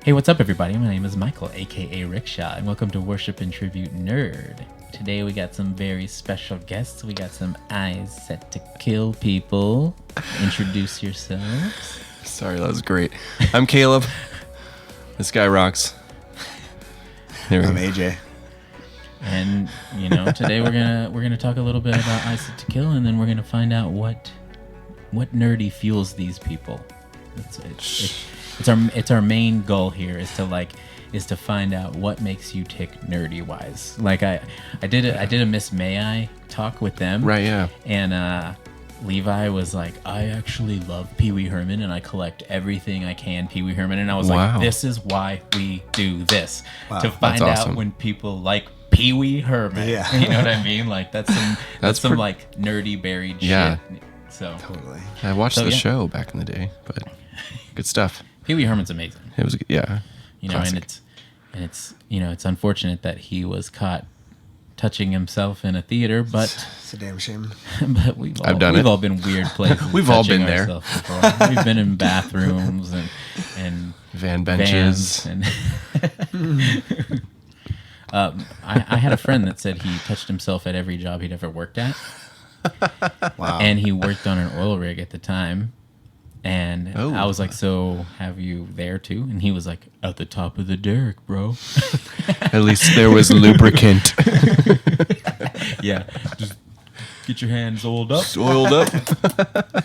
Hey, what's up, everybody? My name is Michael, aka Rickshaw, and welcome to Worship and Tribute Nerd. Today we got some very special guests. We got some eyes set to kill people. Introduce yourselves. Sorry, that was great. I'm Caleb. This guy rocks. I'm AJ. And today we're gonna talk a little bit about eyes set to kill, and then we're gonna find out what nerdy fuels these people. It's our main goal here is to find out what makes you tick nerdy wise. Like I did a Miss May I talk with them. Right, yeah. And Levi was like, I actually love Pee Wee Herman and I collect everything I can Pee Wee Herman, and I was like, this is why we do this. Wow. To find out when people like Pee Wee Herman. Yeah. You know what I mean? Like that's some like nerdy buried shit. So totally. I watched the show back in the day, but good stuff. Pee Wee Herman's amazing. It was, yeah. Classic. and it's unfortunate that he was caught touching himself in a theater, but it's a damn shame. But we've all been weird places. We've all been there. Before. We've been in bathrooms and van benches. And I had a friend that said he touched himself at every job he'd ever worked at. Wow. And he worked on an oil rig at the time. And I was like, so have you there too? And he was like, at the top of the derrick, bro. At least there was lubricant. Yeah. Just get your hands oiled up. Oiled up.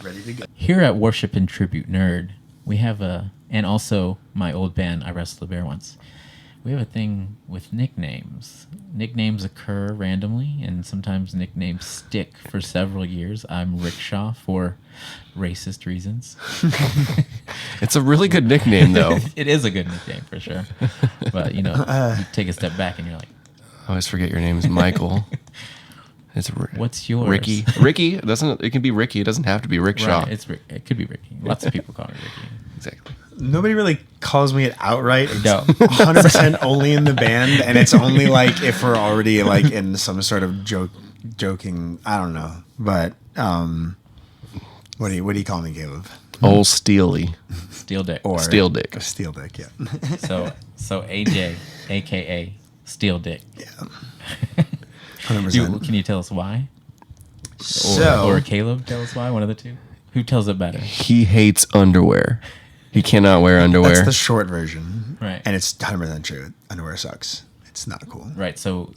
Ready to go. Here at Worship and Tribute Nerd, we have and also my old band, I Wrestled a Bear Once. We have a thing with nicknames. Nicknames occur randomly, and sometimes nicknames stick for several years. I'm Rickshaw for racist reasons. It's a really good nickname, though. It is a good nickname, for sure. But, you take a step back, and you're like... I always forget your name is Michael. What's yours? Ricky. Ricky. It can be Ricky. It doesn't have to be Rickshaw. Right, it could be Ricky. Lots of people call me Ricky. Exactly. Nobody really calls me it outright. It's no. 100% only in the band, and it's only like if we're already like in some sort of joking. I don't know, but what do you call me, Caleb? Old Steely. Steel Dick. Or Steel Dick. Steel Dick. Yeah. So AJ, aka Steel Dick. Yeah. 100%. Can you tell us why? Or Caleb, tell us why. One of the two. Who tells it better? He hates underwear. He cannot wear underwear. That's the short version. Right. And it's 100% true. Underwear sucks. It's not cool. Right. So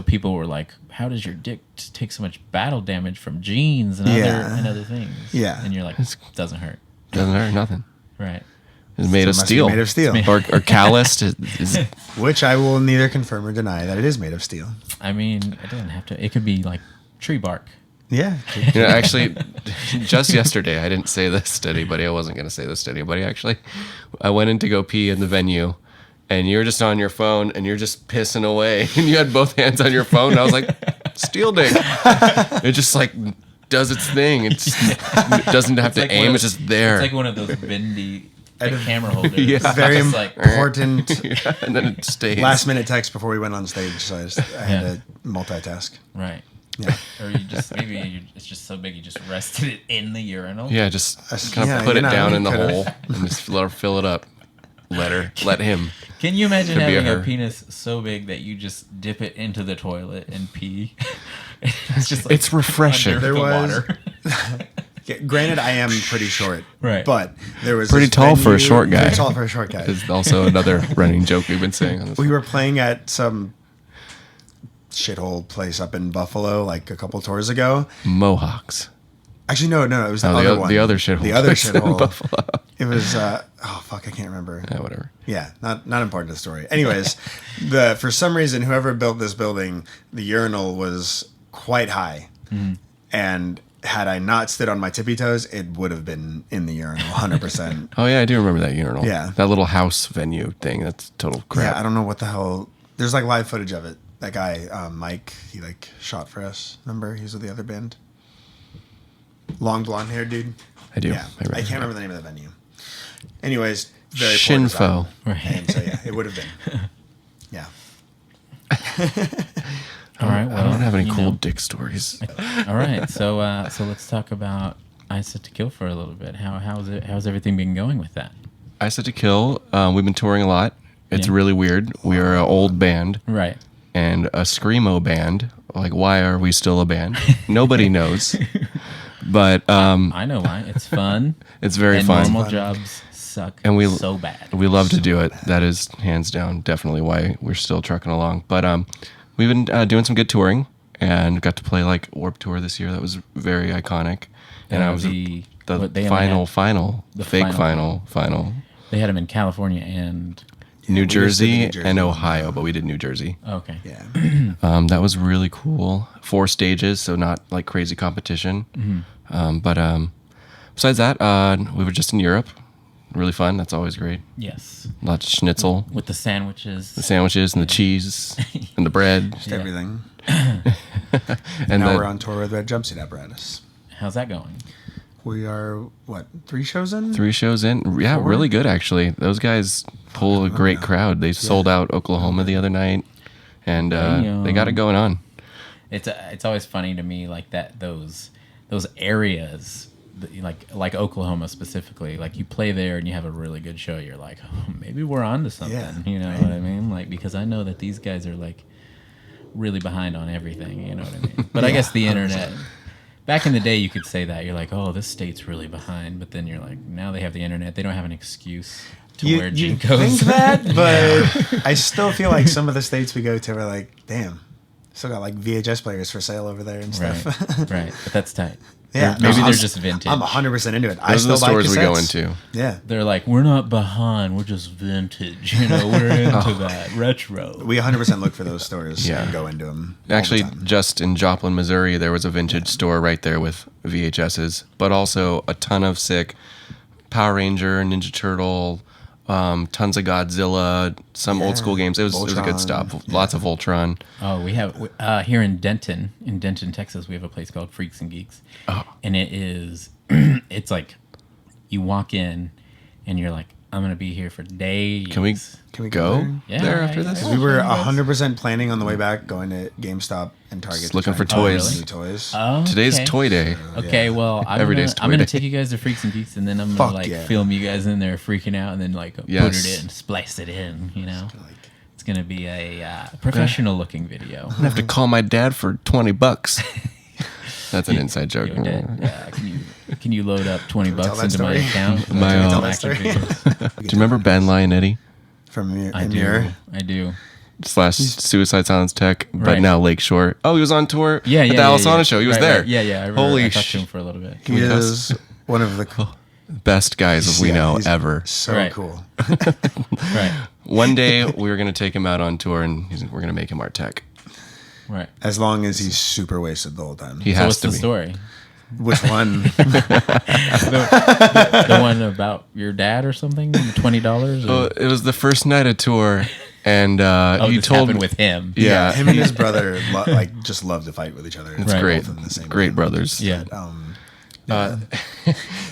people were like, how does your dick take so much battle damage from jeans and other things? Yeah. And you're like, it doesn't hurt. Doesn't hurt, nothing. Right. It's made of steel. Made of steel. Or calloused. Which I will neither confirm or deny that it is made of steel. I mean, it doesn't have to. It could be like tree bark. Yeah. Actually, just yesterday, I didn't say this to anybody. I wasn't going to say this to anybody, actually. I went in to go pee in the venue, and you're just on your phone, and you're just pissing away, and you had both hands on your phone, and I was like, Steel Dick. It just, like, does its thing. It doesn't have to aim. It's just there. It's like one of those bendy camera holders. Yeah. Very important. Yeah, and then it stays. Last minute text before we went on stage, so I had to multitask. Right. Yeah. Or it's just so big you just rested it in the urinal. Yeah, just kind of put it down in the hole and just let her fill it up. Let him. Can you imagine having a penis so big that you just dip it into the toilet and pee? It's just like it's refreshing. There was water. Granted, I am pretty short, right? But there was pretty tall for a short guy. Pretty tall for a short guy. Is also another running joke we've been saying on this. We were playing at some shithole place up in Buffalo like a couple tours ago. Mohawks. Actually, no, it was the other one. The other shithole. The other shithole. In Buffalo. It was I can't remember. Yeah, whatever. Yeah, not important to the story. Anyways, for some reason, whoever built this building, the urinal was quite high, and had I not stood on my tippy toes, it would have been in the urinal, 100%. Oh yeah, I do remember that urinal. Yeah, that little house venue thing. That's total crap. Yeah, I don't know what the hell. There's like live footage of it. That guy, Mike, he like shot for us. Remember, he was with the other band. Long blonde haired dude. I do. Yeah, I can't remember the name of the venue. Anyways, very Shinfo. Right. And so yeah, it would have been. Yeah. All right. Well, I don't have any cool dick stories. All right. So let's talk about Eyes Set to Kill for a little bit. How's everything been going with that? I Set to Kill. We've been touring a lot. It's really weird. We are an old band. Right. And a screamo band. Like, why are we still a band? Nobody knows. But I know why. It's fun. It's very fun. Normal jobs suck so bad. We love to do it. That is hands down definitely why we're still trucking along. But we've been doing some good touring and got to play like Warped Tour this year. That was very iconic. And I was the fake final. They had them in California and New Jersey and Ohio, but we did New Jersey. Okay. Yeah. That was really cool. 4 stages, so not like crazy competition. Mm-hmm. But besides that, we were just in Europe. Really fun. That's always great. Yes. Lots of schnitzel. With the sandwiches. The sandwiches and the cheese and the bread. Just everything. And now we're on tour with Red Jumpsuit Apparatus. How's that going? We are, 3 shows in? 3 shows in. Yeah, 4? really good, actually. Those guys pull a great crowd. They sold out Oklahoma the other night, and they got it going on. It's always funny to me, like that those areas, like Oklahoma specifically, like you play there and you have a really good show. You're like, oh, maybe we're on to something. Yeah, you know what I mean? Like, because I know that these guys are like really behind on everything. You know what I mean? But I guess the internet. 100%. Back in the day, you could say that. You're like, oh, this state's really behind. But then you're like, now they have the internet. They don't have an excuse to wear JNCOs. You think that, but I still feel like some of the states we go to are like, damn, still got like VHS players for sale over there and stuff. Right. But that's tight. Yeah. Maybe they're just vintage. I'm 100% into it. Those are the stores we go into. Yeah. They're like, we're not behind. We're just vintage. You know, we're into that. Retro. We 100% look for those stores and go into them. Actually, just in Joplin, Missouri, there was a vintage store right there with VHSs, but also a ton of sick Power Ranger, Ninja Turtle, tons of Godzilla, some old school games. It was a good stop. Yeah. Lots of Voltron. Oh, we have here in Denton, Texas, we have a place called Freaks and Geeks. Oh. And it is, it's like you walk in and you're like, I'm going to be here for days. Can we go there after this? We were 100% planning on the way back going to GameStop and Target. Just looking for toys. New toys. Oh, okay. Today's toy day. Okay, well, I'm going to take you guys to Freaks and Geeks, and then I'm going to film you guys in there freaking out, and then put it in, splice it in, you know? It's going to be a professional looking video. I'm going to have to call my dad for $20. That's an inside joke. Can you load up $20 into my account? Do you remember Ben Lionetti? From I do. / Suicide Silence Tech, but now Lakeshore. Oh, he was on tour at the Alisana show. He was there. Right. Yeah. I remember. I talked to him for a little bit. He is one of the best guys we know ever. So cool. Right. One day we were going to take him out on tour, and we're going to make him our tech. Right. As long as he's super wasted the whole time. He has to be. What's the story? Which one? the one about your dad or something? $20? Oh, it was the first night of tour, and he told me with him. Yeah, him and his brother just love to fight with each other. It's great. Great brothers. Yeah.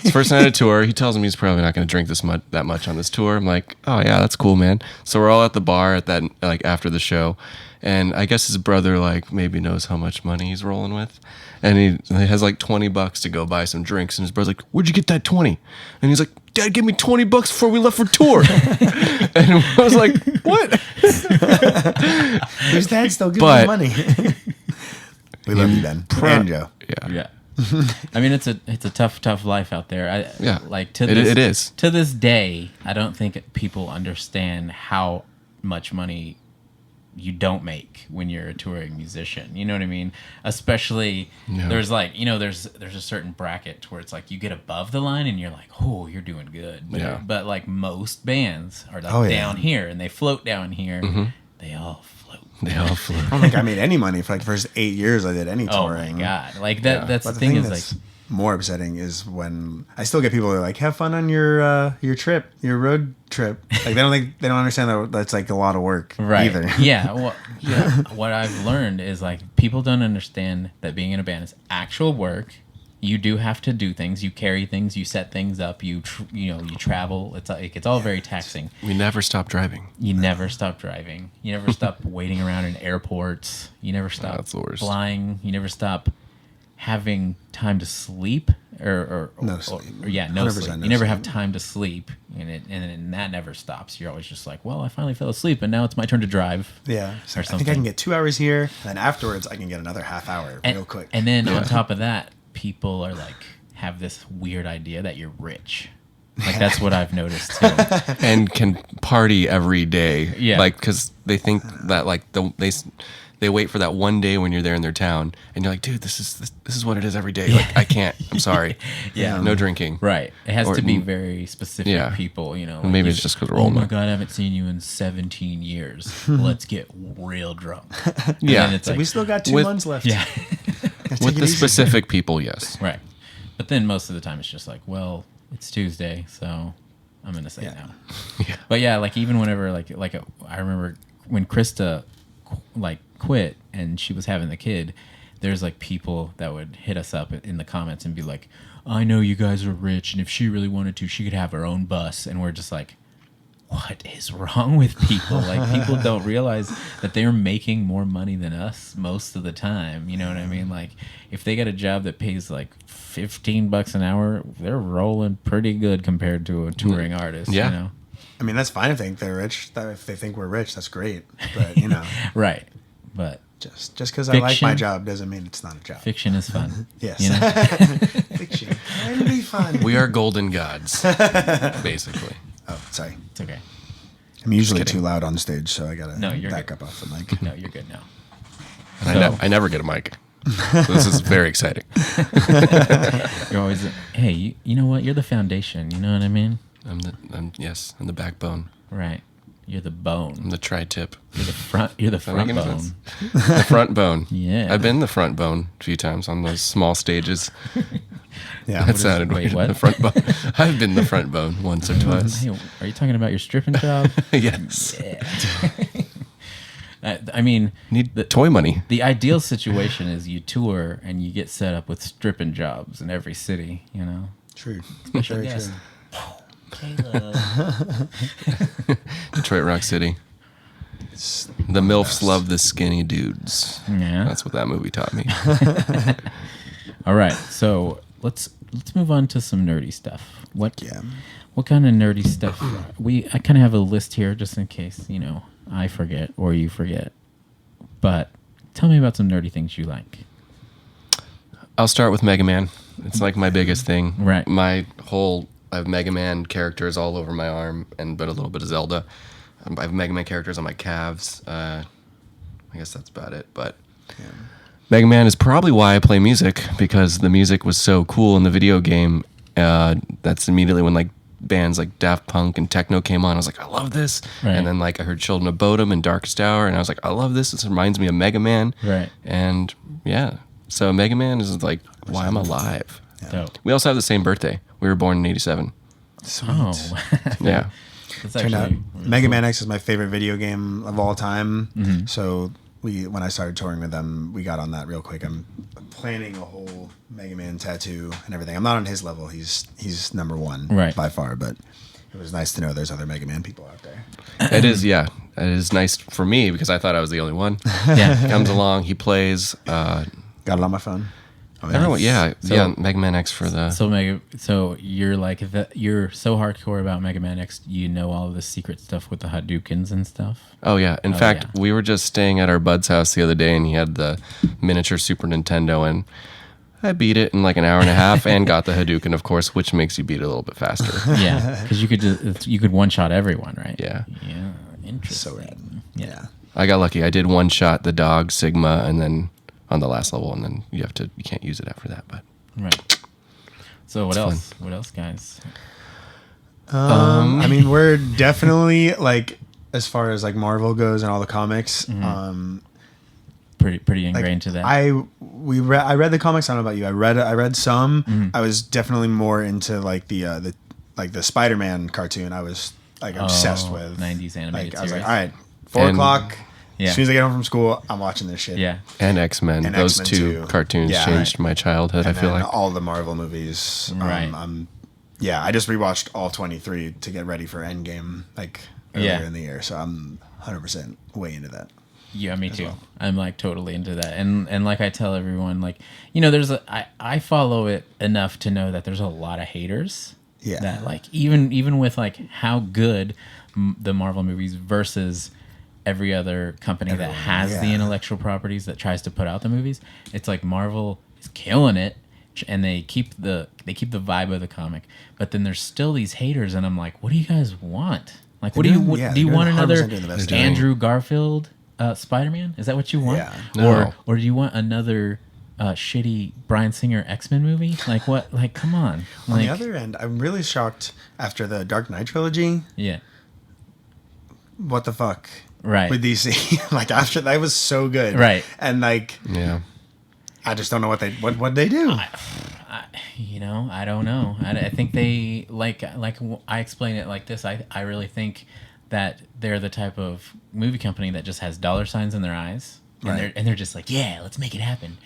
His first night of tour, he tells me he's probably not going to drink that much on this tour. I'm like, oh yeah, that's cool, man. So we're all at the bar at that after the show, and I guess his brother maybe knows how much money he's rolling with, and he has $20 to go buy some drinks, and his brother's like, where'd you get that 20? And he's like, Dad gave me $20 before we left for tour. And I was like, what? His dad still giving me money. We love you, Ben. And Joe. Yeah. I mean, it's a tough life out there. It is. To this day, I don't think people understand how much money you don't make when you're a touring musician. You know what I mean? Especially there's there's a certain bracket where it's like you get above the line and you're like, oh, you're doing good. But like most bands are down here and they float down here. Mm-hmm. They all float. I don't think I made any money for the first 8 years I did any touring. Oh my God. Like that's the thing is like more upsetting is when I still get people that are like, have fun on your trip, your road trip. Like they don't understand that that's like a lot of work either. Yeah. Well, what I've learned is people don't understand that being in a band is actual work. You do have to do things. You carry things. You set things up. You travel. It's all very taxing. We never stop driving. You never stop driving. You never stop waiting around in airports. You never stop flying. You never stop having time to sleep no sleep. No sleep. You never have time to sleep, and that never stops. You're always just like, well, I finally fell asleep, and now it's my turn to drive. Yeah, so I think I can get 2 hours here, and then afterwards I can get another half hour real quick. And then on top of that, people are like have this weird idea that you're rich. Like that's what I've noticed too. And can party every day. Yeah. Like, because they think that like they wait for that one day when you're there in their town, and you're like, dude, this is what it is every day. Like, I can't. I'm sorry. Yeah. No drinking. Right. It has to be very specific people. You know. Like maybe it's just because we're oh older. my god, I haven't seen you in 17 years. Let's get real drunk. Yeah. It's like, we still got 2 months left. Yeah. With the specific people, yes. Right. But then most of the time it's just like, well, it's Tuesday, so I'm gonna say no. Yeah. But yeah, like even whenever I remember when Krista like quit and she was having the kid, there's like people that would hit us up in the comments and be like, I know you guys are rich, and if she really wanted to, she could have her own bus. And we're just like, what is wrong with people? Like, people don't realize that they're making more money than us most of the time. You know what I mean? Like, if they get a job that pays like $15 an hour, they're rolling pretty good compared to a touring artist. Yeah. You know? I mean, that's fine if they think they're rich. If they think we're rich, that's great. But, you know. Right. But just because I like my job doesn't mean it's not a job. Fiction is fun. Yes. You know? Fiction can be fun. We are golden gods, basically. Oh, sorry. It's okay. I'm usually too loud on stage, so I gotta back good. up off the mic. No, you're good now. And I never get a mic. So this is very exciting. You're always, hey, you know what? You're the foundation. You know what I mean? I'm the backbone. Right. You're the bone. I'm the tri-tip. You're the front. You're the front bone. The front bone. Yeah. I've been the front bone a few times on those small stages. Yeah. That sounded weird. What? The front bone. I've been the front bone once or twice. Hey, are you talking about your stripping job? Yes. Yeah. I mean, Need toy money. The ideal situation is you tour and you get set up with stripping jobs in every city. You know. True. Special Very guest. true. Detroit Rock City. The MILFs love the skinny dudes. Yeah. That's what that movie taught me. All right. So let's move on to some nerdy stuff. What kind of nerdy stuff? I kind of have a list here just in case, you know, I forget or you forget. But tell me about some nerdy things you like. I'll start with Mega Man. It's like my biggest thing. Right. I have Mega Man characters all over my arm, but a little bit of Zelda. I have Mega Man characters on my calves. I guess that's about it. But Mega Man is probably why I play music, because the music was so cool in the video game. That's immediately when like bands like Daft Punk and techno came on. I was like, I love this. Right. And then like I heard Children of Bodom and Darkest Hour, and I was like, I love this. This reminds me of Mega Man. Right. And yeah, so Mega Man is like why I'm alive. Dope. We also have the same birthday. We were born in '87. Sweet. Oh. Yeah. That's Turned out really Mega cool. Man X is my favorite video game of all time. Mm-hmm. So when I started touring with them, we got on that real quick. I'm planning a whole Mega Man tattoo and everything. I'm not on his level. He's number one by far, but it was nice to know there's other Mega Man people out there. It is, yeah. It is nice for me because I thought I was the only one. Yeah. Comes along, he plays. Got it on my phone. Oh, Everyone, yeah, So- Mega Man X for the. So you're like you're so hardcore about Mega Man X. You know all of the secret stuff with the Hadoukens and stuff. Oh yeah! In fact, we were just staying at our bud's house the other day, and he had the miniature Super Nintendo, and I beat it in like an hour and a half, and got the Hadouken, of course, which makes you beat it a little bit faster. Yeah, because you could one shot everyone, right? Yeah. Yeah. Interesting. So rad. Yeah. I got lucky. I did one shot the dog Sigma, and then on the last level, and then you can't use it after that. But Right. So what else? What else, guys? I mean, we're definitely like, as far as like Marvel goes and all the comics. Pretty Like, ingrained to that. I read the comics. I don't know about you. I read some. I was definitely more into like the Spider-Man cartoon. I was like obsessed with 90s animated Like I was like, series. all right, 4 o'clock. Yeah. As soon as I get home from school, I'm watching this shit. Yeah. and X-Men, And those X-Men two too. cartoons Yeah. changed my childhood. And I feel then like all the Marvel movies. Right. I just rewatched all 23 to get ready for Endgame, like earlier in the year. So I'm 100% way into that. Yeah, me too. Well. I'm like totally into that, and like I tell everyone, like, you know, I follow it enough to know that there's a lot of haters. Yeah. That like even with like how good the Marvel movies versus every other company that has the intellectual properties that tries to put out the movies, it's like Marvel is killing it, and they keep the vibe of the comic, but then there's still these haters, and I'm like, what do you guys want? Like, do you want another Andrew Garfield Spider-Man? Is that what you want? Yeah. No. Or do you want another shitty Bryan Singer X-Men movie? Like what? Like, come on. On the other end, I'm really shocked after the Dark Knight trilogy. Yeah. What the fuck? Right. With DC, like after that was so good. Right. And like, Yeah. I just don't know what they do. I don't know. I think they like I explain it like this. I really think that they're the type of movie company that just has dollar signs in their eyes, and they're just like, yeah, let's make it happen.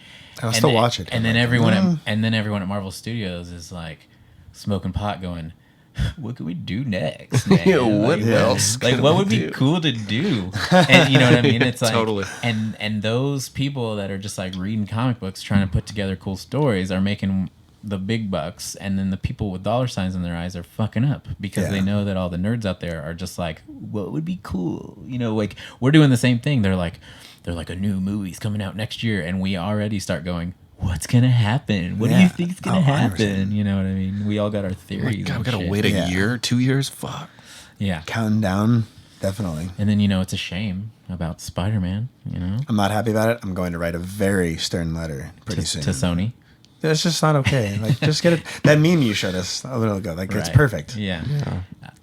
I'll still watch it. And then everyone at Marvel Studios is like smoking pot, going, what could we do next? Man? What else? Like, what would be cool to do? And you know what I mean? It's like Totally. And those people that are just like reading comic books, trying to put together cool stories, are making the big bucks, and then the people with dollar signs in their eyes are fucking up because they know that all the nerds out there are just like, what would be cool? You know, like we're doing the same thing. They're like a new movie's coming out next year, and we already start going, what's gonna happen? What do you think's gonna happen? 100%. You know what I mean? We all got our theories. God, we gotta wait a year, 2 years. Fuck. Yeah, counting down, definitely. And then it's a shame about Spider-Man. You know, I'm not happy about it. I'm going to write a very stern letter pretty soon to Sony. It's just not okay. Like, just get it. That meme you showed us a little ago, like, it's perfect. Yeah.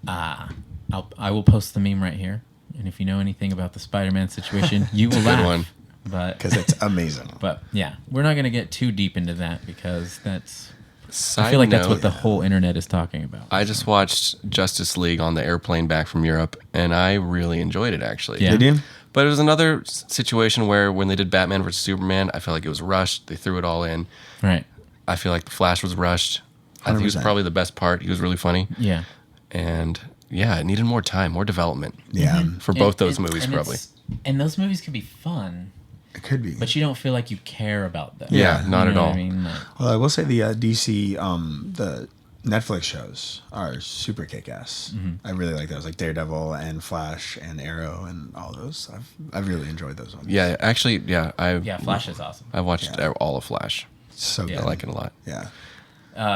I will post the meme right here, and if you know anything about the Spider-Man situation, you will laugh. One. But because it's amazing. But yeah, we're not going to get too deep into that because that's. Side I feel like that's what the whole internet is talking about. I just watched Justice League on the airplane back from Europe, and I really enjoyed it, actually. Yeah. Did you? But it was another situation where when they did Batman vs. Superman, I felt like it was rushed. They threw it all in. Right. I feel like the Flash was rushed. 100%. I think he was probably the best part. He was really funny. Yeah. And yeah, it needed more time, more development. Yeah. For both those movies, probably. And those movies could be fun. It could be. But you don't feel like you care about them. Yeah, not at all. I mean? Well, I will say the DC, the Netflix shows are super kick-ass. I really like those, like Daredevil and Flash and Arrow and all those. I've really enjoyed those ones. Yeah, actually, Flash is awesome. I watched all of Flash. So good. I like it a lot. Yeah.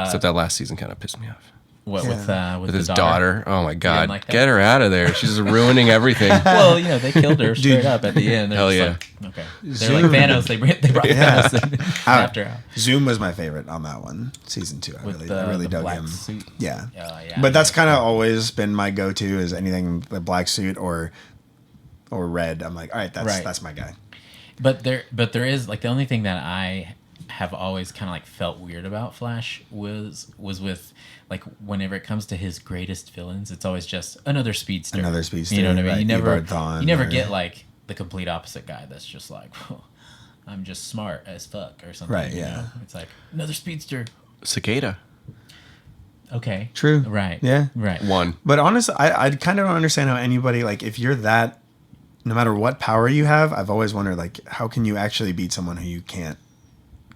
Except that last season kind of pissed me off. What with his the daughter? Oh my God! Like get her out of there! She's ruining everything. Well, they killed her straight up at the end. Hell yeah! Like, okay, they're like Thanos. They brought Thanos in after out. Zoom was my favorite on that one, season 2. I really dug him. Suit. Yeah. But that's kind of always been my go-to is anything the black suit or red. I'm like, all right, that's my guy. But there is like the only thing that I have always kind of like felt weird about Flash was with like whenever it comes to his greatest villains, it's always just another speedster. You know what I mean? Right. You never get like the complete opposite guy that's just like, I'm just smart as fuck or something. Right. Yeah. You know? It's like another speedster. Cicada. Okay. True. Right. Yeah. Right. One. But honestly, I kind of don't understand how anybody, like, if you're that, no matter what power you have, I've always wondered, like, how can you actually beat someone who you can't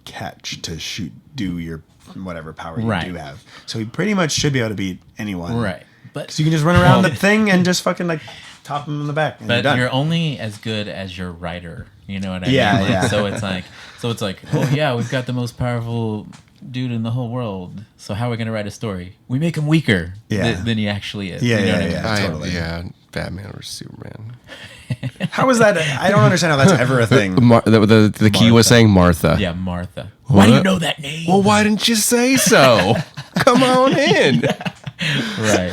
catch to do your whatever power you do have? So he pretty much should be able to beat anyone. Right. But because you can just run around the thing and just fucking, like, top him in the back. And but you're only as good as your writer. You know what I mean? Yeah. So it's like, oh, yeah, we've got the most powerful dude in the whole world. So how are we going to write a story? We make him weaker than he actually is. Yeah, you know what I mean? Totally. Yeah, Batman or Superman. How is that? I don't understand how that's ever a thing. The key was saying Martha. Yeah, Martha. Why do you know that name? Well, why didn't you say so? Come on in. Right.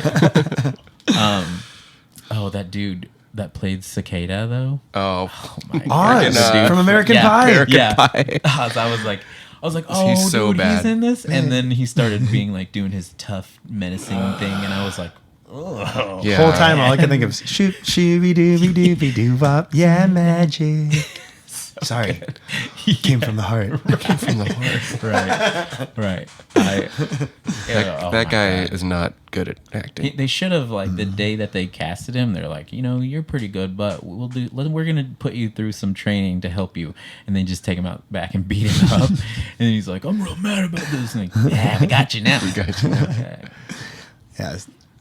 That dude that played Cicada though. Oh my God! From American Pie. American Pie. I was like, oh, he's so bad. He's in this, and then he started being like doing his tough, menacing thing, and I was like, oh. Yeah. Whole time, all I can think of is shoot, shooby dooby dooby doo wop, yeah, magic. Sorry. Came from the heart. Came from the heart. Right. That guy is not good at acting. They should have, like, the day that they casted him, they're like, you're pretty good, but we're gonna put you through some training to help you, and then just take him out back and beat him up. And he's like, I'm real mad about this. And like, yeah, we got you now. Yeah.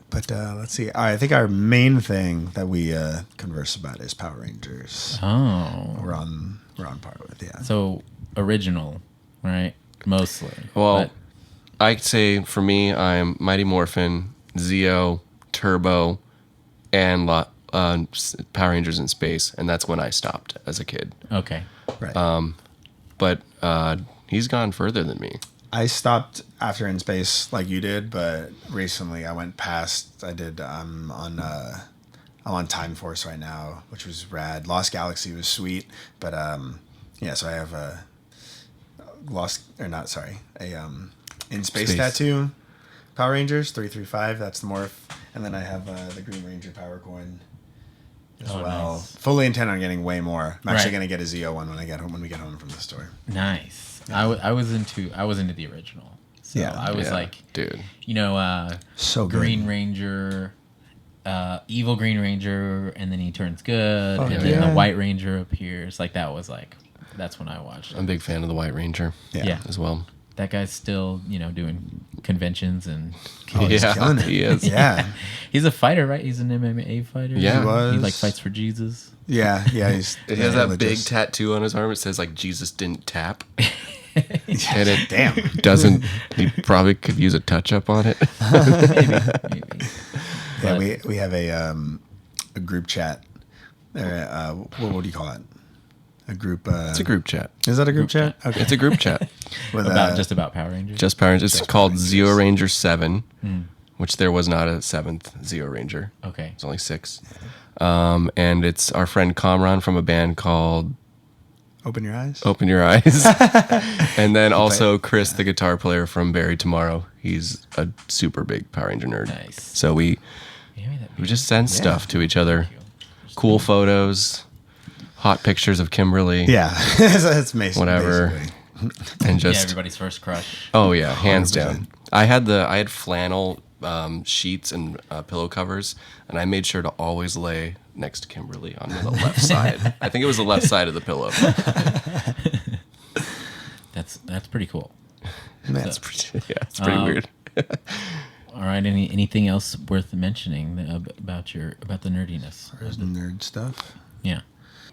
But let's see. I think our main thing that we converse about is Power Rangers. Oh, we're on par with So original, right? Mostly. Well, I'd say for me, I'm Mighty Morphin, Zeo, Turbo, and Power Rangers in Space, and that's when I stopped as a kid. Okay. Right. But he's gone further than me. I stopped after In Space like you did, but recently I went past. I'm on Time Force right now, which was rad. Lost Galaxy was sweet, but so I have a In Space tattoo. Power Rangers 335. That's the morph, and then I have the Green Ranger Power Coin as well. Nice. Fully intend on getting way more. I'm actually going to get a Zeo one when we get home from the store. Nice. Yeah. I was into the original. So I was like, dude, so Green good. Ranger, evil Green Ranger, and then he turns good, and then the White Ranger appears. Like that's when I watched it. I'm a big fan of the White Ranger. Yeah. As well. That guy's still, doing conventions and he's killing it. He is. Yeah. He's a fighter, right? He's an MMA fighter. Yeah. He was. He like fights for Jesus. Yeah. He has that big tattoo on his arm. It says like Jesus didn't tap. And it doesn't. He probably could use a touch up on it. Maybe. Yeah, we have a group chat. What do you call it? A group. It's a group chat. Is that a group chat? Okay. It's a group chat. Just about Power Rangers. Just Power Rangers. It's called Zeo Ranger 7, which there was not a 7th Zeo Ranger. Okay. It's only 6. And it's our friend Kamran from a band called Open Your Eyes. Open Your Eyes. And then also Chris, the guitar player from Buried Tomorrow. He's a super big Power Ranger nerd. Nice. So we just send stuff to each other. Cool photos, hot pictures of Kimberly. Yeah, that's Mason. Whatever. Basically. And just everybody's first crush. Oh yeah, hands 100%. down. I had flannel sheets and pillow covers, and I made sure to always lay next to Kimberly on the left side. I think it was the left side of the pillow. That's pretty cool. It's pretty weird. All right. Anything else worth mentioning about the nerdiness? Or the nerd stuff. Yeah.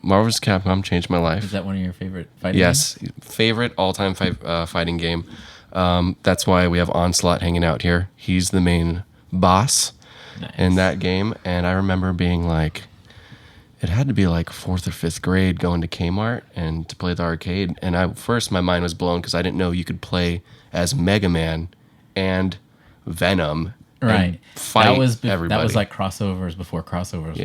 Marvel vs. Capcom changed my life. Is that one of your favorite fighting games? games? Favorite all-time fighting game. That's why we have Onslaught hanging out here. He's the main boss in that game, and I remember being like, it had to be like 4th or 5th grade, going to Kmart and to play the arcade. And my mind was blown because I didn't know you could play as Mega Man and Venom. Right. Fight everybody. That was like crossovers before crossovers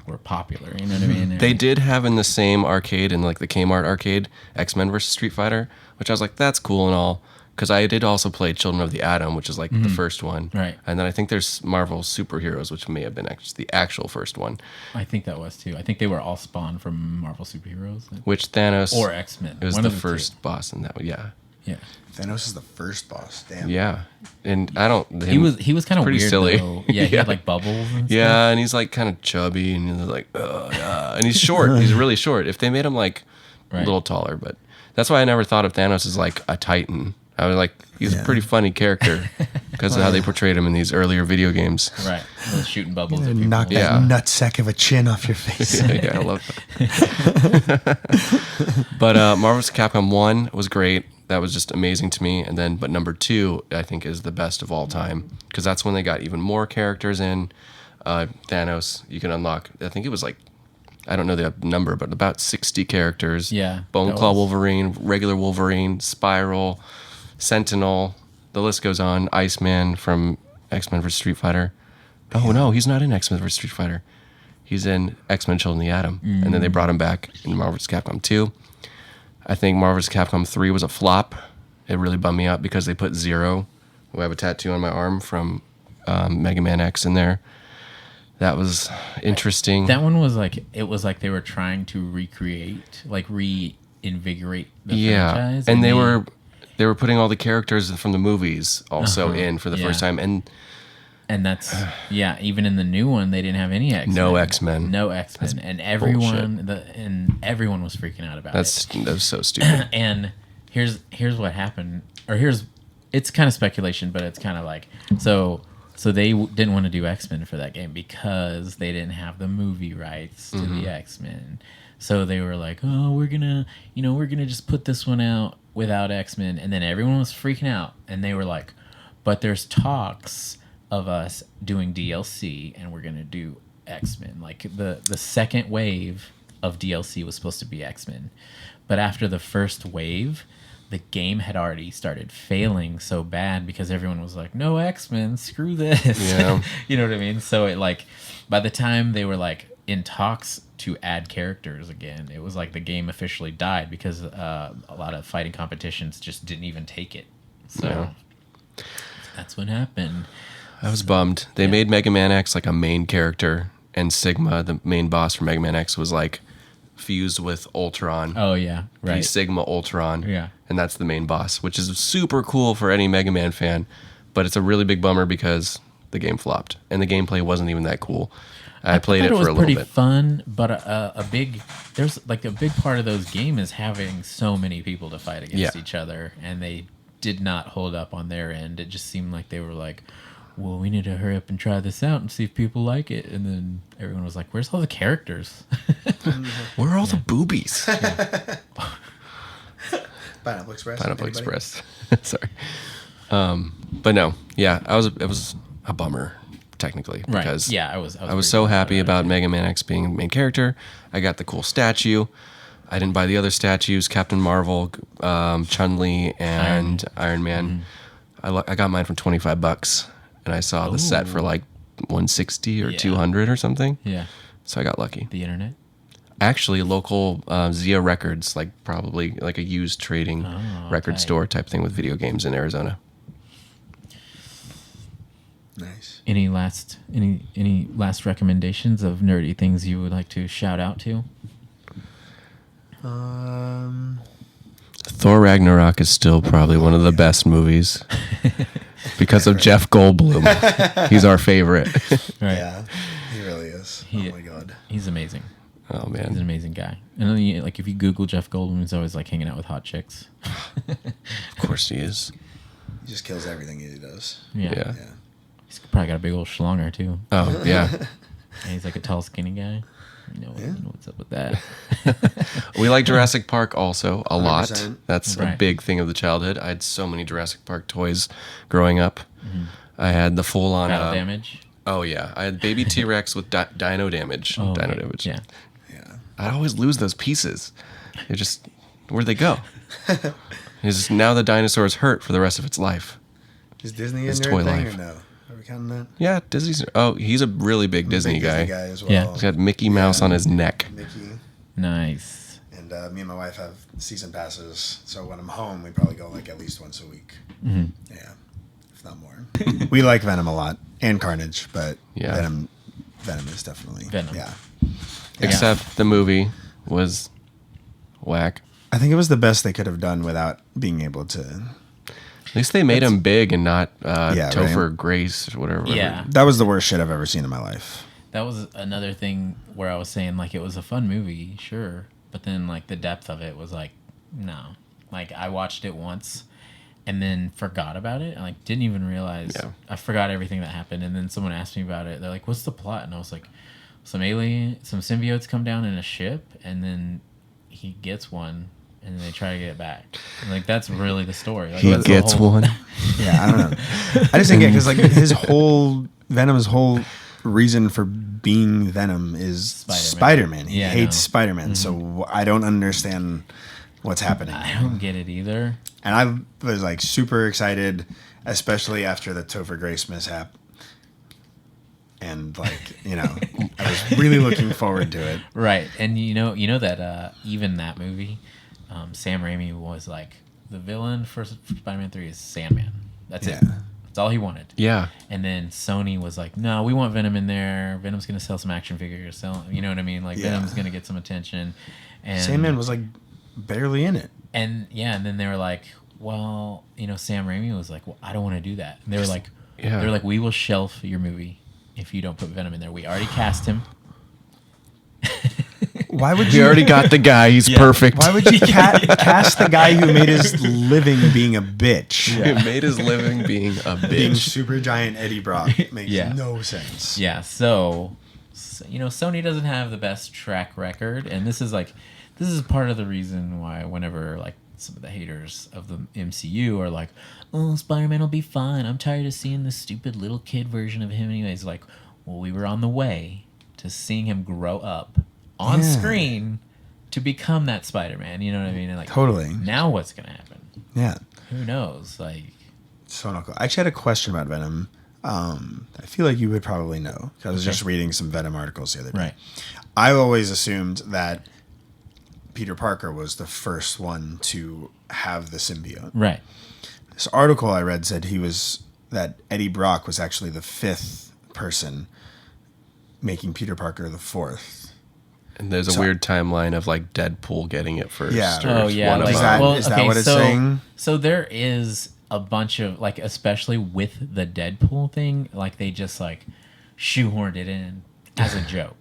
were popular. You know what I mean? They did have in the same arcade, in like the Kmart arcade, X-Men vs. Street Fighter, which I was like, that's cool and all. Because I did also play Children of the Atom, which is like the first one. Right. And then I think there's Marvel Superheroes, which may have been the actual first one. I think that was too. I think they were all spawned from Marvel Superheroes. Which Thanos... Or X-Men. It was the first boss in that one, yeah. Yeah. Thanos is the first boss. Damn. Yeah. And I don't... He was kind of pretty weird, silly. Though. Yeah, he had like bubbles and stuff. Yeah, and he's like kind of chubby, and he's like, and he's short. He's really short. If they made him like a little taller, but that's why I never thought of Thanos as like a Titan. I was like, he's a pretty funny character because of how they portrayed him in these earlier video games. Right. Shooting bubbles at people. Knock that nutsack of a chin off your face. Yeah, I love that. But Marvel vs. Capcom 1 was great. That was just amazing to me. And then, but number 2, I think, is the best of all time because that's when they got even more characters in. Thanos, you can unlock, I think it was like, I don't know the number, but about 60 characters. Yeah. Bone Claw Wolverine, regular Wolverine, Spiral, Sentinel, the list goes on. Iceman from X-Men vs. Street Fighter. Oh, no, he's not in X-Men vs. Street Fighter. He's in X-Men Children of the Atom. And then they brought him back in Marvel vs. Capcom 2. I think Marvel vs. Capcom 3 was a flop. It really bummed me out because they put Zero, who I have a tattoo on my arm from Mega Man X in there. That was interesting. That one was like, it was like they were trying to recreate, like invigorate the franchise. And they were putting all the characters from the movies also in for the first time, and that's even in the new one they didn't have any X-Men. No X-Men. No X-Men. And everyone was freaking out about it. That was so stupid. And here's what happened, it's kind of speculation, but it's kind of like so they didn't want to do X-Men for that game because they didn't have the movie rights to the X-Men. So they were like, "Oh, we're gonna just put this one out without X-Men," and then everyone was freaking out, and they were like, "But there's talks of us doing DLC, and we're gonna do X-Men." Like the second wave of DLC was supposed to be X-Men, but after the first wave, the game had already started failing so bad because everyone was like, "No X-Men, screw this." Yeah. You know what I mean? So it like by the time they were like in talks to add characters again, it was like the game officially died because a lot of fighting competitions just didn't even take it. So that's what happened. I was bummed. They made Mega Man X like a main character, and Sigma, the main boss for Mega Man X, was like fused with Ultron. Oh yeah, right. He's Sigma Ultron. Yeah. And that's the main boss, which is super cool for any Mega Man fan, but it's a really big bummer because the game flopped and the gameplay wasn't even that cool. I played it for a little bit. It was pretty fun, but there's like a big part of those games is having so many people to fight against each other, and they did not hold up on their end. It just seemed like they were like, "Well, we need to hurry up and try this out and see if people like it." And then everyone was like, "Where's all the characters? Where are all the boobies?" Pineapple Express. Pineapple Express. Sorry. But no, it was a bummer technically because I was so happy about Mega Man X being the main character. I got the cool statue. I didn't buy the other statues: Captain Marvel, Chun-Li, and Iron Man. I got mine for $25, and I saw the set for like $160 or $200 or something. Yeah. So I got lucky. The internet. Actually, local Zia Records, like probably like a used trading record store type thing with video games in Arizona. Nice. Any last recommendations of nerdy things you would like to shout out to? Thor Ragnarok is still probably one of the best movies because of Jeff Goldblum. He's our favorite. Right. Yeah, he really is. Oh my god, he's amazing. Oh man, he's an amazing guy. And then, like if you Google Jeff Goldblum, he's always like hanging out with hot chicks. Of course he is. He just kills everything he does. Yeah. He's probably got a big old schlonger too. Oh yeah. And he's like a tall, skinny guy. You know what's up with that. We like Jurassic Park also a 100%. Lot. That's right. A big thing of the childhood. I had so many Jurassic Park toys growing up. I had the full-on Battle damage. Oh yeah, I had baby T-Rex with dino damage. Oh, dino damage. Yeah. I'd always lose those pieces. They just where'd they go? Now the dinosaur is hurt for the rest of its life. Is Disney in your thing or no? Are we counting that? Yeah, Disney's. Oh, he's a really big Disney guy. Disney guy as well. Yeah. He's got Mickey Mouse on his neck. Mickey. Nice. And me and my wife have season passes, so when I'm home, we probably go like at least once a week. Yeah, if not more. We like Venom a lot and Carnage, but Venom is definitely Venom. Yeah. Except the movie was whack. I think it was the best they could have done without being able to. At least they made him big and not Topher Grace or whatever. Yeah. That was the worst shit I've ever seen in my life. That was another thing where I was saying, like, it was a fun movie, sure. But then, like, the depth of it was like, no. Like, I watched it once and then forgot about it. I, like, didn't even realize. Yeah. I forgot everything that happened. And then someone asked me about it. They're like, what's the plot? And I was like, some symbiotes come down in a ship, and then he gets one, and they try to get it back. And, like, that's really the story. Like, he gets one? Yeah, I don't know. I just think because, like, Venom's whole reason for being Venom is Spider-Man. He hates Spider-Man, so I don't understand what's happening. I don't get it either. And I was, like, super excited, especially after the Topher Grace mishap. And, like, I was really looking forward to it. Right. And you know that even that movie, Sam Raimi was like, the villain for Spider-Man 3 is Sandman. That's it. That's all he wanted. Yeah. And then Sony was like, no, we want Venom in there. Venom's going to sell some action figures. You know what I mean? Like, Venom's going to get some attention. And Sandman was, like, barely in it. And then they were like, well, Sam Raimi was like, well, I don't want to do that. And they were like, we will shelf your movie if you don't put Venom in there. We already cast him. Why would you already got the guy? He's perfect. Why would you cast the guy who made his living being a bitch? Yeah. Who made his living being a bitch? Being super giant Eddie Brock makes no sense. Yeah. So, Sony doesn't have the best track record, and this is part of the reason why whenever like some of the haters of the MCU are like, oh, Spider-Man will be fine. I'm tired of seeing this stupid little kid version of him anyways. Like, well, we were on the way to seeing him grow up on screen to become that Spider-Man. You know what I mean? And like, totally. Now what's going to happen? Yeah. Who knows? Like, so not cool. I actually had a question about Venom. I feel like you would probably know. I was just reading some Venom articles the other day. Right. I always assumed that Peter Parker was the first one to have the symbiote. Right. This article I read said that Eddie Brock was actually the 5th person, making Peter Parker the 4th. And there's a weird timeline of like Deadpool getting it first. Yeah. Oh, yeah. Is that what it's saying? So there is a bunch of like, especially with the Deadpool thing, like they just like shoehorned it in as a joke.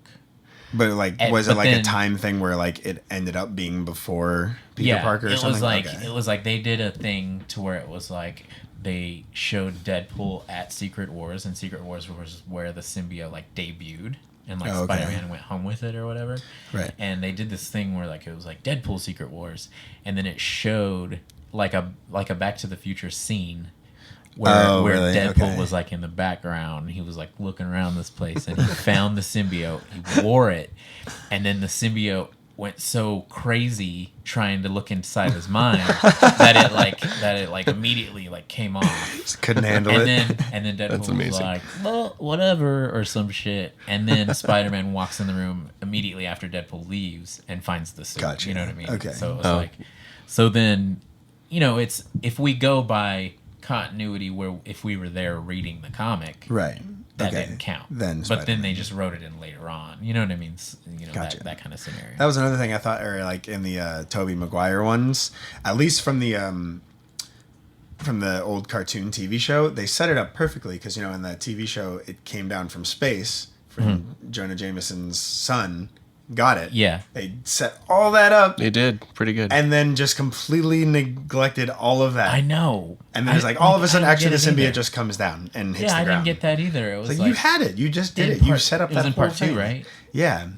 But like, was it like a time thing where like it ended up being before Peter Parker or something? It was like they did a thing to where it was like they showed Deadpool at Secret Wars, and Secret Wars was where the symbiote like debuted. And like Spider-Man went home with it or whatever. Right. And they did this thing where like it was like Deadpool Secret Wars, and then it showed like a Back to the Future scene where really? Deadpool was like in the background. He was like looking around this place, and he found the symbiote. He wore it, and then the symbiote went so crazy trying to look inside his mind that it immediately like came off. Just couldn't handle it. And then Deadpool was like, well, whatever, or some shit. And then Spider-Man walks in the room immediately after Deadpool leaves and finds the suit. Gotcha. You know what I mean? Okay. So it was so then, it's if we go by continuity where if we were there reading the comic, right, that didn't count. But then they just wrote it in later on. You know what I mean? Gotcha. that kind of scenario. That was another thing I thought, or like in the Tobey Maguire ones, at least from the old cartoon TV show, they set it up perfectly because in the TV show it came down from space from Jonah Jameson's son. Got it. Yeah. They set all that up. They did. Pretty good. And then just completely neglected all of that. I know. And then it's like all of a sudden, actually, the symbiote just comes down and hits the ground. Yeah, I didn't get that either. It was like you had it. You just did it. You set up that whole part thing. 2, right? Yeah.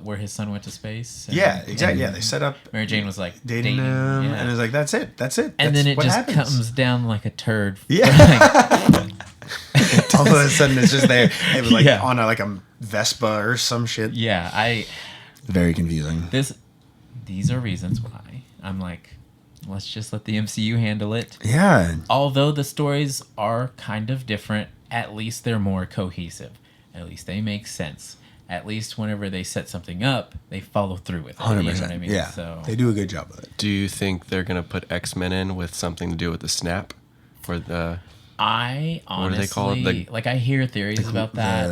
Where his son went to space. Yeah, exactly. Yeah, they set up. Mary Jane was like dating him. Yeah. And it's like, that's it. That's it. And that's then it just happens. comes down like a turd. Yeah. All of a sudden, it's just there. It was like on a Vespa or some shit. Yeah, very confusing. These are reasons why I'm like, let's just let the MCU handle it. Yeah. Although the stories are kind of different, at least they're more cohesive. At least they make sense. At least whenever they set something up, they follow through with it. 100%. You know what I mean? Yeah. So they do a good job with it. Do you think they're going to put X-Men in with something to do with the snap? For the... I honestly... What do they call it? I hear theories about that.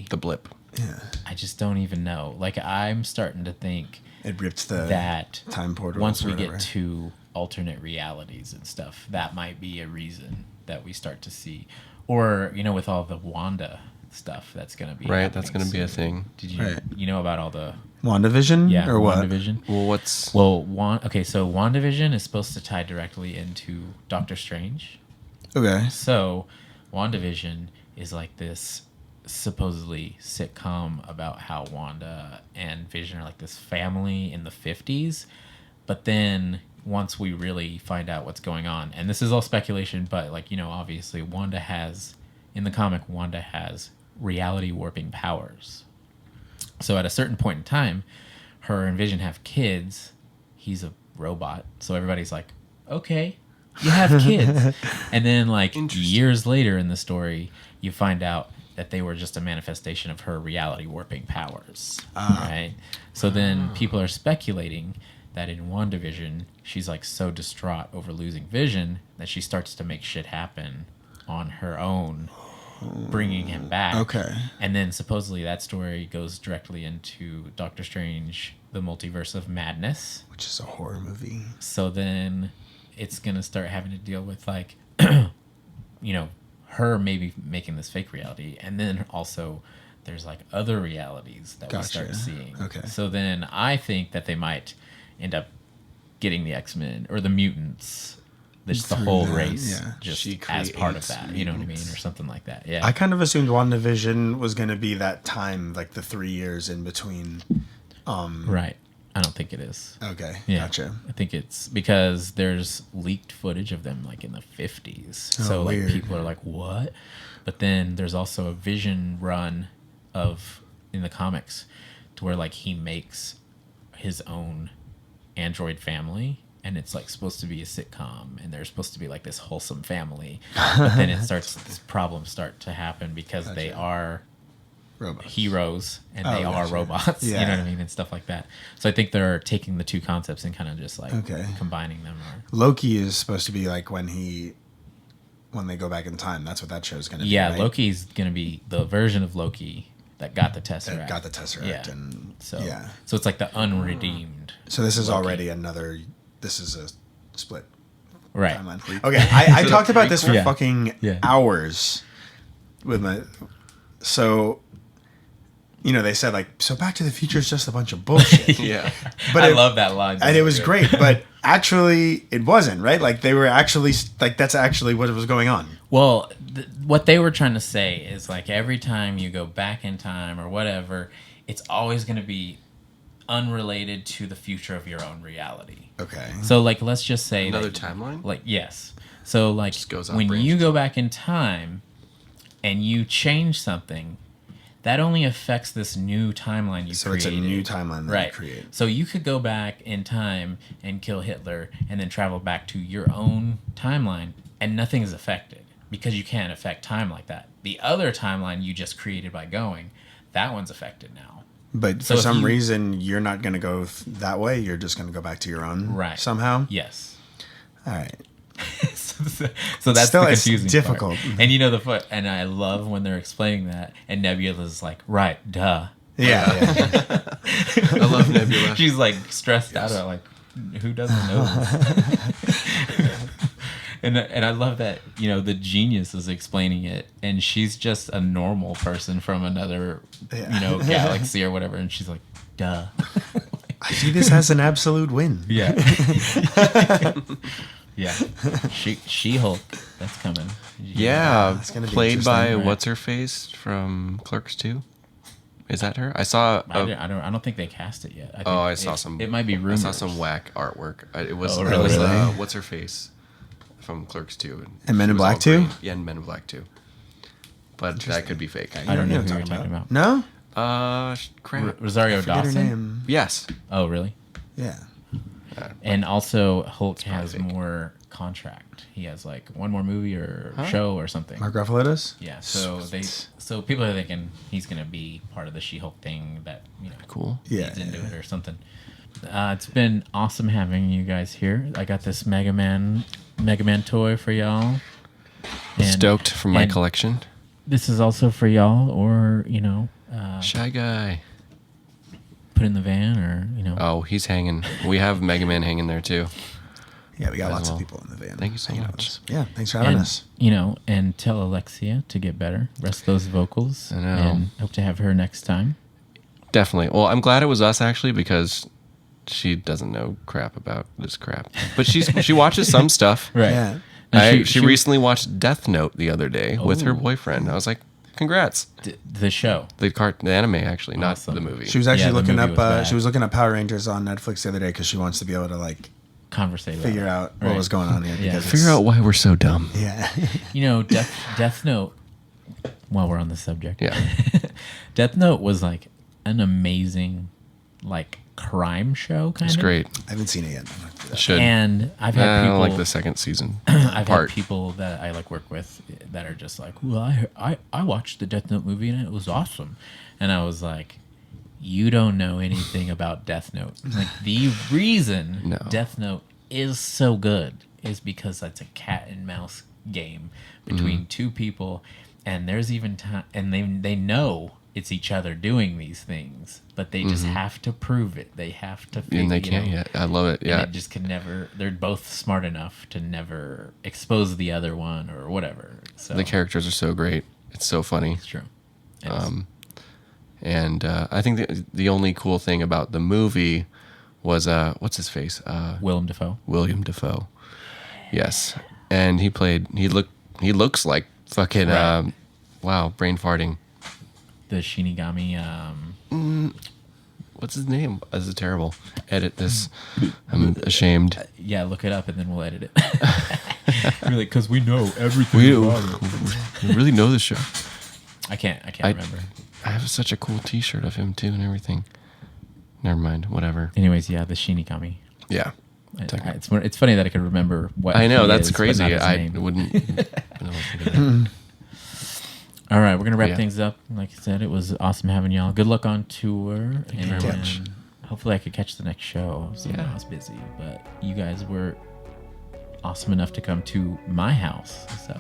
The blip. Yeah. I just don't even know. Like, I'm starting to think it ripped the time portal. Once we get to alternate realities and stuff, that might be a reason that we start to see, or with all the Wanda stuff that's going to be right. That's going to be a thing. Did you you know about all the WandaVision? Yeah, or what? WandaVision. So WandaVision is supposed to tie directly into Doctor Strange. Okay. So WandaVision is like this supposedly sitcom about how Wanda and Vision are like this family in the 50s, but then once we really find out what's going on, and this is all speculation, but obviously Wanda has reality warping powers. So at a certain point in time, her and Vision have kids. He's a robot, so everybody's like, okay, you have kids. And then years later in the story, you find out that they were just a manifestation of her reality warping powers, right? So then people are speculating that in WandaVision, she's so distraught over losing Vision that she starts to make shit happen on her own, bringing him back. Okay. And then supposedly that story goes directly into Doctor Strange the Multiverse of Madness, which is a horror movie. So then it's gonna start having to deal with like, her maybe making this fake reality, and then also there's like other realities that we start seeing. Okay. So then I think that they might end up getting the X-Men or the mutants, the whole race, just as part of that. You know what I mean, or something like that. Yeah. I kind of assumed WandaVision was going to be that time, like the 3 years in between. Right. I don't think it is. Okay. Yeah. Gotcha. I think it's because there's leaked footage of them like in the 50s. So like weird. people are like, what? But then there's also a Vision run in the comics to where like he makes his own android family, and it's like supposed to be a sitcom, and they're supposed to be like this wholesome family. But then these problems start to happen because they are robots. Heroes and they are robots. Yeah. You know what I mean, and stuff like that. So I think they're taking the two concepts and kind of just like combining them. Loki is supposed to be like when they go back in time. That's what that show's going to be. Yeah, right? Loki's going to be the version of Loki that got the Tesseract. Yeah. And so it's like the unredeemed. So this is Loki. already this is a split right timeline. Okay, I talked about this for fucking hours with my. So, they said like, so Back to the Future is just a bunch of bullshit. Yeah, but I love that line, and it was great. But actually, it wasn't, right? Like they were actually like that's actually what was going on. Well, what they were trying to say is like every time you go back in time or whatever, it's always going to be unrelated to the future of your own reality. Okay. So like let's just say another timeline? Like yes. So like goes when you go back in time and you change something, that only affects this new timeline you created. So it's a new timeline that you create. So you could go back in time and kill Hitler and then travel back to your own timeline and nothing is affected because you can't affect time like that. The other timeline you just created by going, that one's affected now. But for some reason, you're not going to go that way. You're just going to go back to your own somehow? Yes. All right. So that's still, the confusing it's difficult. Part. And and I love when they're explaining that, and Nebula's like, right, duh. Yeah. I love Nebula. She's like stressed out about like, who doesn't know this? And I love that, the genius is explaining it, and she's just a normal person from another, galaxy or whatever, and she's like, duh. I see this as an absolute win. Yeah. Yeah. She-Hulk, that's coming. Yeah, played by what's-her-face from Clerks 2? Is that her? I saw. I don't think they cast it yet. I saw some. It might be rumors. I saw some whack artwork. It was. Really? It was what's her face from Clerks 2, and Men in Black 2. Yeah, and Men in Black 2. But that could be fake. I don't know who you're talking about. No. Crap. Rosario Dawson. Her name. Yes. Oh, really? Yeah. And also, Hulk has more contract. He has like one more movie or show or something. Mark Ruffalo does? Yeah. So people are thinking he's gonna be part of the She-Hulk thing that cool. Leads into it or something. It's been awesome having you guys here. I got this Mega Man toy for y'all. Stoked for my collection. This is also for y'all, or Shy Guy. Put in the van, or Oh, he's hanging. We have Mega Man hanging there too. Yeah, we got lots of people in the van. Thank you so much. Yeah, thanks for having us. And tell Alexia to get better. Rest those vocals. I know. And hope to have her next time. Definitely. Well, I'm glad it was us actually, because she doesn't know crap about this crap. But she watches some stuff. Right. Yeah. She recently watched Death Note the other day with her boyfriend. I was like, congrats. The show. The anime, actually, not the movie. She was actually looking up. She was looking up Power Rangers on Netflix the other day because she wants to be able to figure out what was going on here. Yeah. Figure out why we're so dumb. Yeah. Death Note. While we're on the subject, yeah, Death Note was like an amazing, crime show. It's great. I haven't seen it yet. Should. And I've had people. I don't like the second season. I've had people that I work with that are just like, well, I watched the Death Note movie and it was awesome, and I was like, you don't know anything about Death Note. Like the reason Death Note is so good is because it's a cat and mouse game between two people, and there's even time, and they know it's each other doing these things, but they just have to prove it. They have to figure, and they can't yet. I love it. Yeah. It just can never, they're both smart enough to never expose the other one or whatever. So the characters are so great. It's so funny. It's true. And I think the only cool thing about the movie was what's his face? Willem Dafoe. William Dafoe. Yes, and he looks like fucking wow, brain farting. The Shinigami. What's his name? This is terrible. Edit this. I'm ashamed. Yeah, look it up and then we'll edit it. Really, because we know everything about it. We really know the show. I can't remember. I have such a cool T-shirt of him too and everything. Never mind. Whatever. Anyways, yeah, the Shinigami. Yeah. It's funny that I could remember what I know. That's is, crazy. I wouldn't. been able to think of that. All right, we're gonna wrap things up. Like I said, it was awesome having y'all. Good luck on tour. Thank you very much. Hopefully, I could catch the next show. So I was busy, but you guys were awesome enough to come to my house. So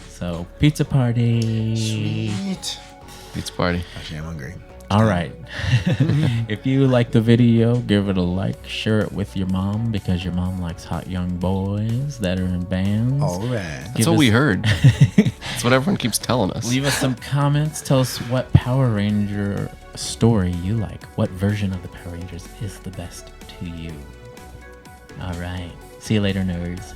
So pizza party. Sweet. Pizza party. Actually, I'm hungry. All right. If you like the video, give it a like. Share it with your mom because your mom likes hot young boys that are in bands. All right. That's what we heard. That's what everyone keeps telling us. Leave us some comments. Tell us what Power Ranger story you like. What version of the Power Rangers is the best to you? All right. See you later, nerds.